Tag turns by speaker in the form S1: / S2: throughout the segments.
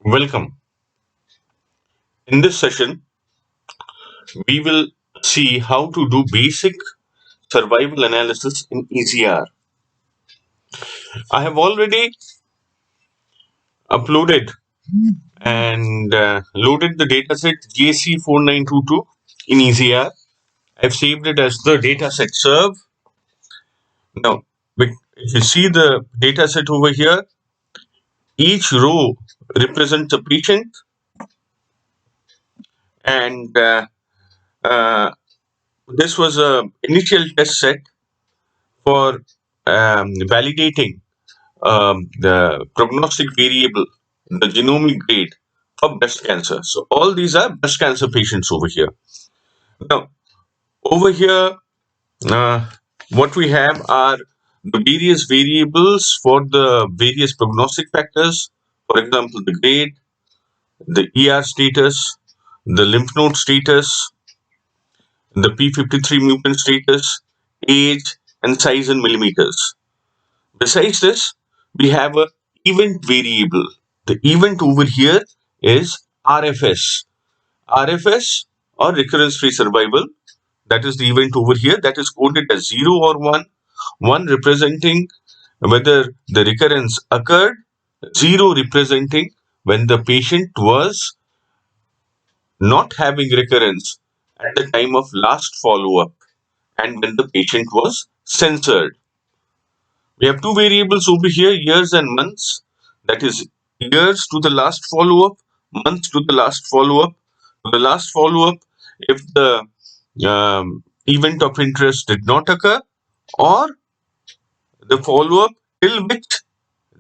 S1: Welcome. In this session, we will see how to do basic survival analysis in ECR. I have already uploaded and loaded the dataset JC4922 in ECR. I've saved it as the dataset serve. Now, if you see the dataset over here, each row represents a patient, and this was a initial test set for validating the prognostic variable, the genomic grade of breast cancer. So all these are breast cancer patients over here. Now, over here, what we have are the various variables for the various prognostic factors. For example, the grade, the ER status, the lymph node status, the P53 mutant status, age, and size in millimeters. Besides this, we have a event variable. The event over here is RFS. RFS or recurrence-free survival. That is the event over here that is coded as 0 or 1. 1 representing whether the recurrence occurred, 0 representing when the patient was not having recurrence at the time of last follow-up and when the patient was censored. We have two variables over here, years and months. That is years to the last follow-up, months to the last follow-up. To the last follow-up, if the event of interest did not occur, or the follow-up till which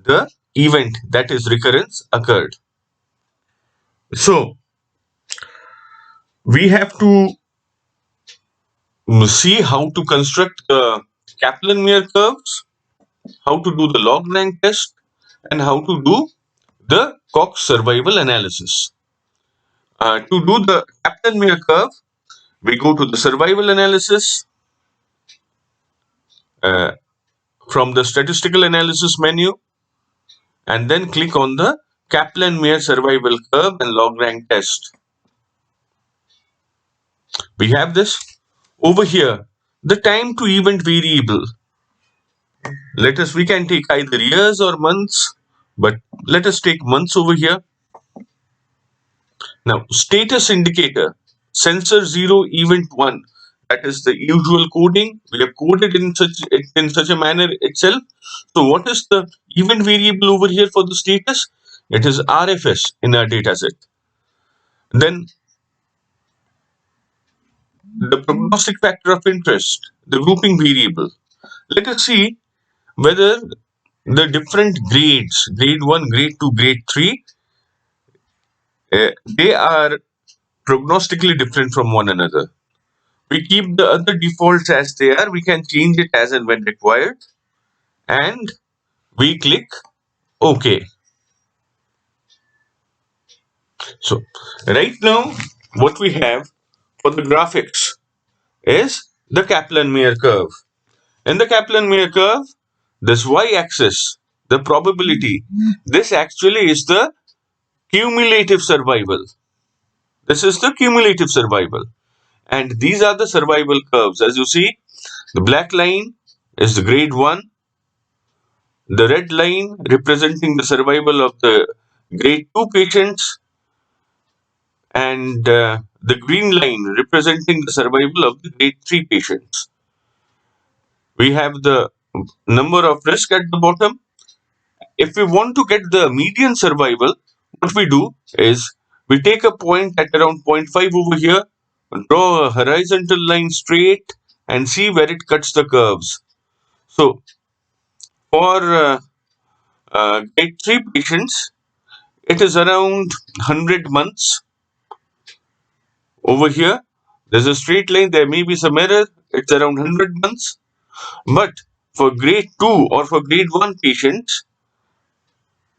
S1: the event, that is recurrence, occurred. So we have to see how to construct the Kaplan-Meier curves, how to do the log rank test, and how to do the Cox survival analysis. To do the Kaplan-Meier curve, we go to the survival analysis uh, from the statistical analysis menu, and then click on the Kaplan-Meier survival curve and log rank test. We have this over here, the time to event variable. We can take either years or months, but let us take months over here. Now, status indicator, sensor 0, event 1. That is the usual coding. We have coded in such a manner itself. So what is the event variable over here for the status? It is RFS in our dataset. Then the prognostic factor of interest, the grouping variable. Let us see whether the different grades, grade 1, grade 2, grade 3, they are prognostically different from one another. We keep the other defaults as they are. We can change it as and when required. And we click OK. So right now, what we have for the graphics is the Kaplan-Meier curve. In the Kaplan-Meier curve, this y-axis, the probability, this actually is the cumulative survival. This is the cumulative survival. And these are the survival curves. As you see, the black line is the grade 1. The red line representing the survival of the grade 2 patients, and the green line representing the survival of the grade 3 patients. We have the number of risk at the bottom. If we want to get the median survival, what we do is we take a point at around 0.5 over here, draw a horizontal line straight, and see where it cuts the curves. So for grade 3 patients, it is around 100 months. Over here, there's a straight line, there may be some error, it's around 100 months. But for grade 2 or for grade 1 patients,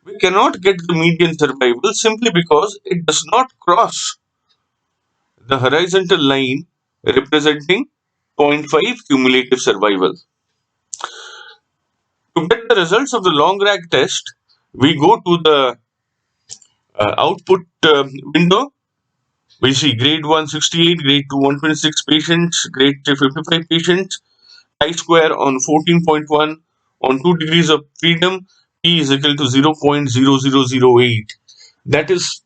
S1: we cannot get the median survival simply because it does not cross the horizontal line representing 0.5 cumulative survival. To get the results of the long rank test, we go to the Output window, we see grade 1 68, grade 2 126 patients, grade 3 55 patients, chi-square on 14.1 on 2 degrees of freedom, p is equal to 0.0008. That is,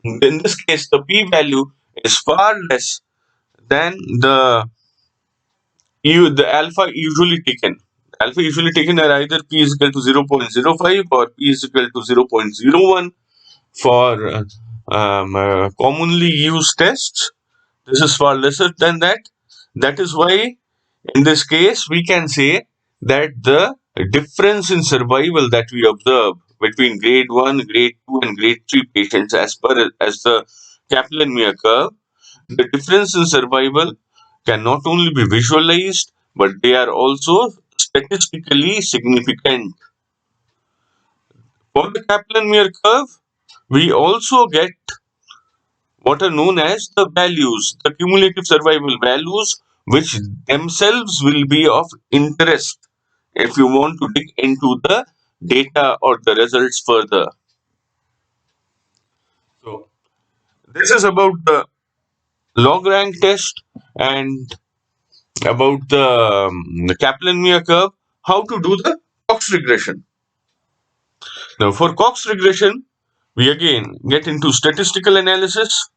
S1: in this case, the p-value is far less than the alpha usually taken. Alpha usually taken are either p is equal to 0.05 or p is equal to 0.01 for commonly used tests. This is far lesser than that. That is why, in this case, we can say that the difference in survival that we observe between grade 1, grade 2, and grade 3 patients as the Kaplan-Meier curve, the difference in survival can not only be visualized, but they are also statistically significant. For the Kaplan-Meier curve, we also get what are known as the values, the cumulative survival values, which themselves will be of interest if you want to dig into the data or the results further. So, this is about log rank test and about the Kaplan-Meier curve, how to do the Cox regression. Now, for Cox regression, we again get into statistical analysis,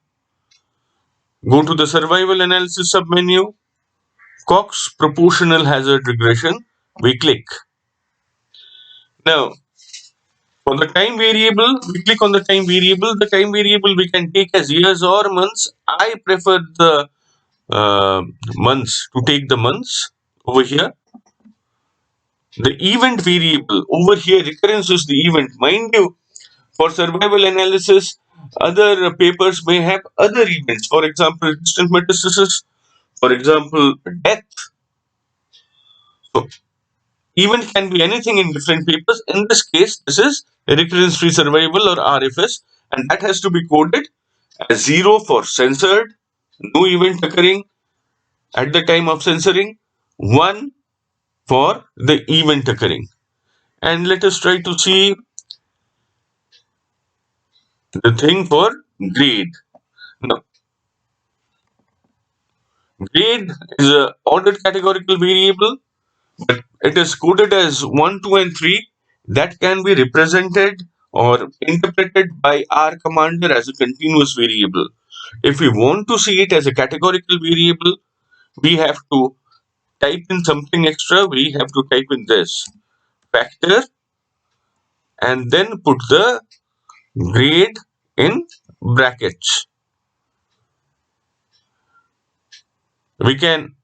S1: go to the survival analysis submenu, Cox proportional hazard regression, we click. Now, for the time variable, we click on the time variable. The time variable we can take as years or months. I prefer the months, to take the months over here. The event variable over here, recurrence is the event. Mind you, for survival analysis, other papers may have other events. For example, distant metastasis, for example, death. So, event can be anything in different papers. In this case, this is recurrence free survival or RFS, and that has to be coded as 0 for censored, no event occurring at the time of censoring, 1 for the event occurring. And let us try to see the thing for grade. Now, grade is a ordered categorical variable, but it is coded as 1, 2, and 3 that can be represented or interpreted by R commander as a continuous variable. If we want to see it as a categorical variable, we have to type in something extra. We have to type in this factor and then put the grade in brackets. We can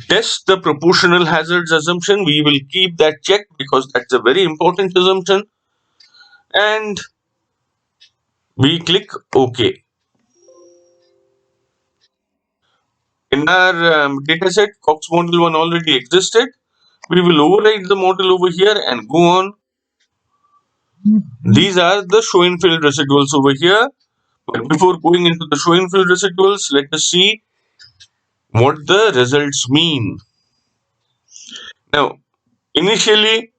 S1: test the proportional hazards assumption. We will keep that checked because that's a very important assumption. And we click OK. In our dataset, Cox model 1 already existed. We will override the model over here and go on. These are the Schoenfeld residuals over here. But before going into the Schoenfeld residuals, let us see what the results mean. Now, initially,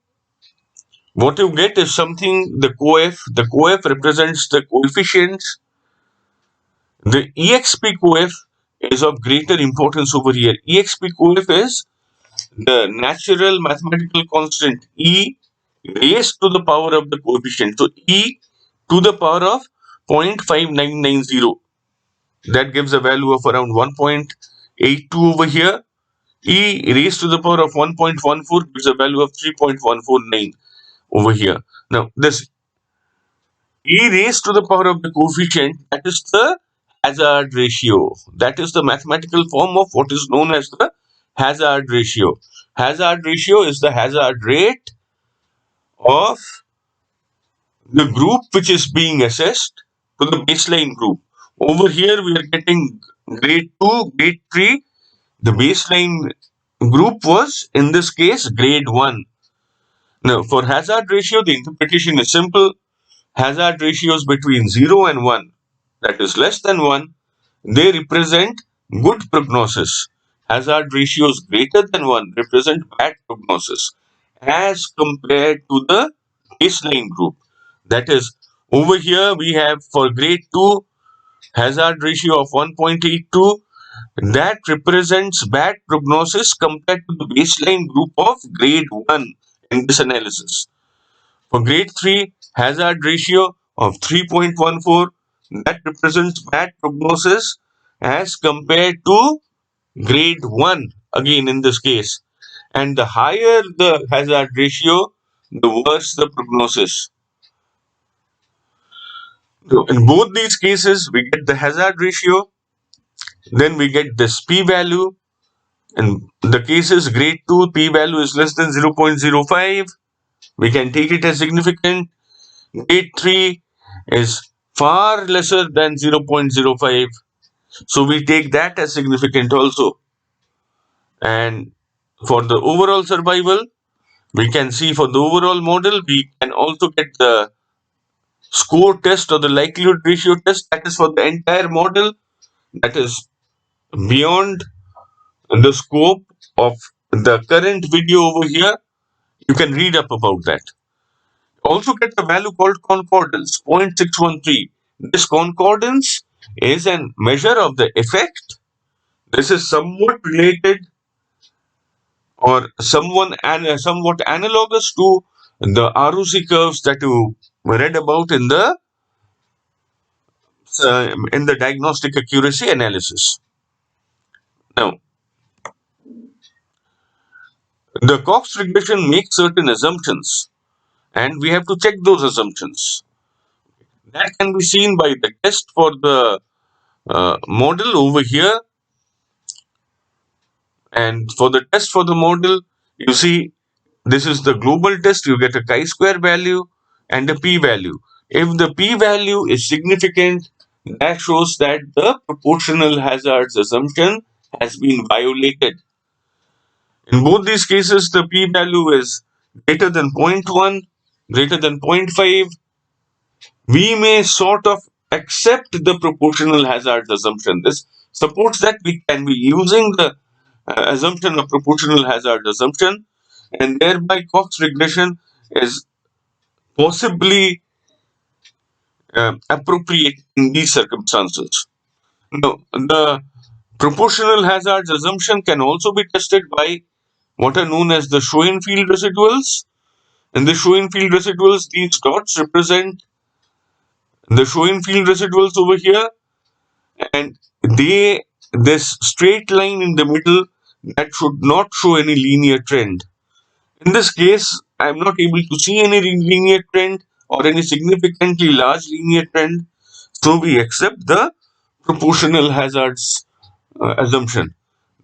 S1: what you get is something, the coef represents the coefficients. The exp coef is of greater importance over here. Exp coef is the natural mathematical constant e raised to the power of the coefficient. So, e to the power of 0.5990. That gives a value of around 1.82 over here. E raised to the power of 1.14 gives a value of 3.149 over here. Now, this e raised to the power of the coefficient, that is the hazard ratio. That is the mathematical form of what is known as the hazard ratio. Hazard ratio is the hazard rate of the group which is being assessed to the baseline group. Over here, we are getting grade 2, grade 3. The baseline group was, in this case, grade 1. Now, for hazard ratio, the interpretation is simple. Hazard ratios between 0 and 1, that is less than 1, they represent good prognosis. Hazard ratios greater than 1 represent bad prognosis as compared to the baseline group. That is, Over here, we have for grade 2 hazard ratio of 1.82. That represents bad prognosis compared to the baseline group of grade 1 in this analysis. For grade 3, hazard ratio of 3.14, that represents bad prognosis as compared to grade 1, again in this case. And the higher the hazard ratio, the worse the prognosis. So in both these cases, we get the hazard ratio, then we get this p-value. In the cases grade 2, p-value is less than 0.05. We can take it as significant. Grade 3 is far lesser than 0.05. So we take that as significant also. And for the overall survival, we can see for the overall model, we can also get the score test or the likelihood ratio test. That is for the entire model. That is beyond the scope of the current video over here. You can read up about that. Also get a value called concordance, 0.613. This concordance is a measure of the effect. This is somewhat related or somewhat analogous to the ROC curves that you read about in the diagnostic accuracy analysis. Now, the Cox regression makes certain assumptions, and we have to check those assumptions. That can be seen by the test for the model over here. And for the test for the model, you see this is the global test. You get a chi-square value and a p-value. If the p-value is significant, that shows that the proportional hazards assumption has been violated. In both these cases, the p-value is greater than 0.1, greater than 0.5. We may sort of accept the proportional hazard assumption. This supports that we can be using the assumption of proportional hazard assumption, and thereby Cox regression is possibly appropriate in these circumstances. Now, the proportional hazards assumption can also be tested by what are known as the Schoenfeld residuals. In the Schoenfeld residuals, these dots represent the Schoenfeld residuals over here, and this straight line in the middle that should not show any linear trend. In this case, I am not able to see any linear trend or any significantly large linear trend, so we accept the proportional hazards assumption.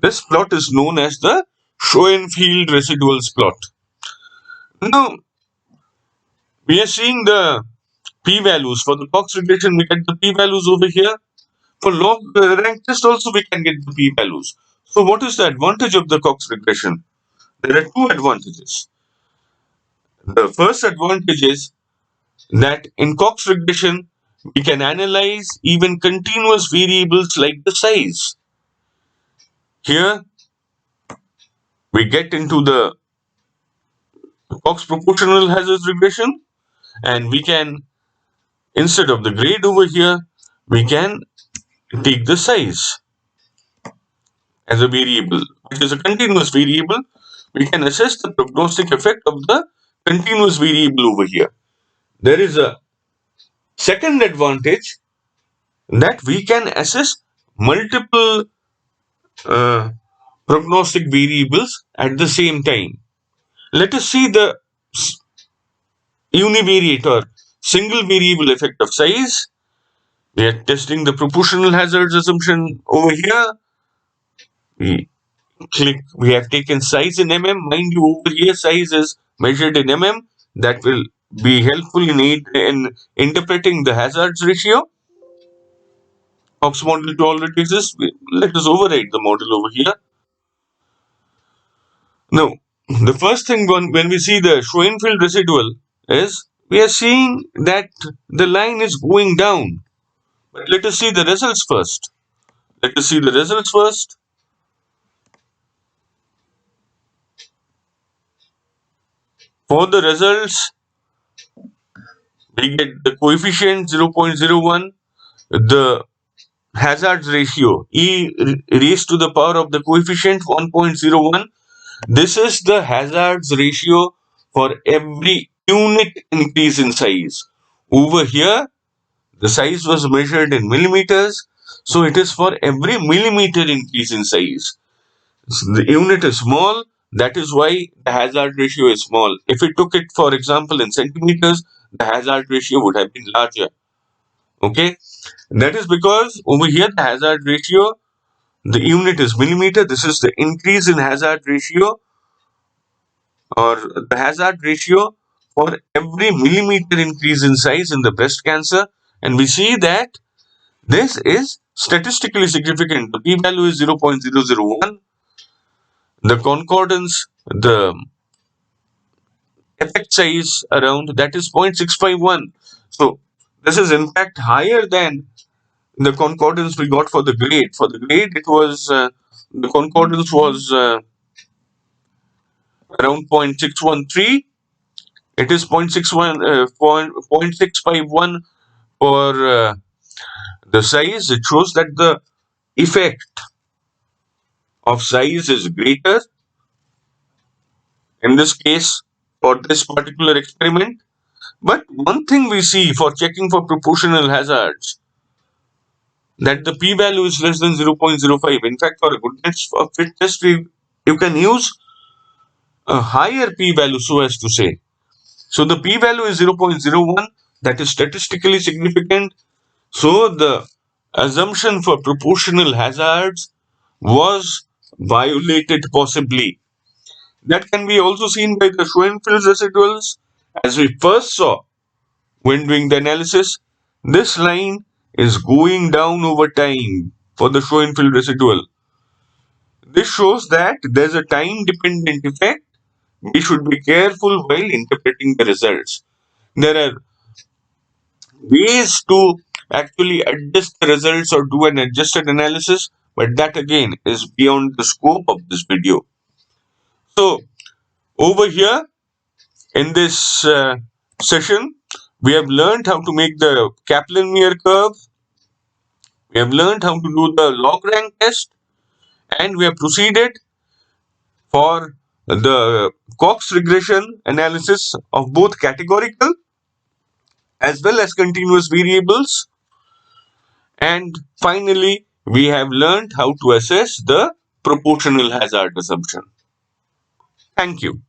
S1: This plot is known as the Schoenfeld residuals plot. Now, we are seeing the p-values. For the Cox regression, we get the p-values over here. For log rank test also, we can get the p-values. So what is the advantage of the Cox regression? There are two advantages. The first advantage is that in Cox regression, we can analyze even continuous variables like the size. Here, we get into the Cox proportional hazards regression, and we can, instead of the grade over here, we can take the size as a variable, which is a continuous variable. We can assess the prognostic effect of the continuous variable over here. There is a second advantage that we can assess multiple prognostic variables at the same time. Let us see the univariate or single variable effect of size. We are testing the proportional hazards assumption over here. We have taken size in mm. Mind you, over here size is measured in mm. That will be helpful in interpreting the hazards ratio. Cox model to already exists. Let us override the model over here. Now, the first thing when we see the Schoenfeld residual is we are seeing that the line is going down. But let us see the results first. Let us see the results first. For the results, We get the coefficient 0.01, the hazard ratio E raised to the power of the coefficient 1.01. This is the hazards ratio for every unit increase in size. Over here, the size was measured in millimeters, so it is for every millimeter increase in size. So the unit is small, that is why the hazard ratio is small. If we took it, for example, in centimeters, the hazard ratio would have been larger. Okay, that is because over here the hazard ratio, the unit is millimeter. This is the increase in hazard ratio, or the hazard ratio for every millimeter increase in size in the breast cancer, and we see that this is statistically significant. The p-value is 0.001. The concordance, the effect size around, that is 0.651. So this is in fact higher than the concordance we got for the grade. For the grade, it was the concordance was around 0.613. It is 0.651 for the size. It shows that the effect of size is greater in this case for this particular experiment. But one thing we see for checking for proportional hazards, that the p-value is less than 0.05. In fact, for a goodness of fit test, you can use a higher p-value, so as to say. So the p-value is 0.01, that is statistically significant. So the assumption for proportional hazards was violated possibly. That can be also seen by the Schoenfeld residuals. As we first saw when doing the analysis, this line is going down over time for the Schoenfeld residual. This shows that there's a time dependent effect. We should be careful while interpreting the results. There are ways to actually adjust the results or do an adjusted analysis, but that again is beyond the scope of this video. So over here in this session, we have learned how to make the Kaplan-Meier curve. We have learned how to do the log rank test, and we have proceeded for the Cox regression analysis of both categorical as well as continuous variables. And finally, we have learned how to assess the proportional hazard assumption. Thank you.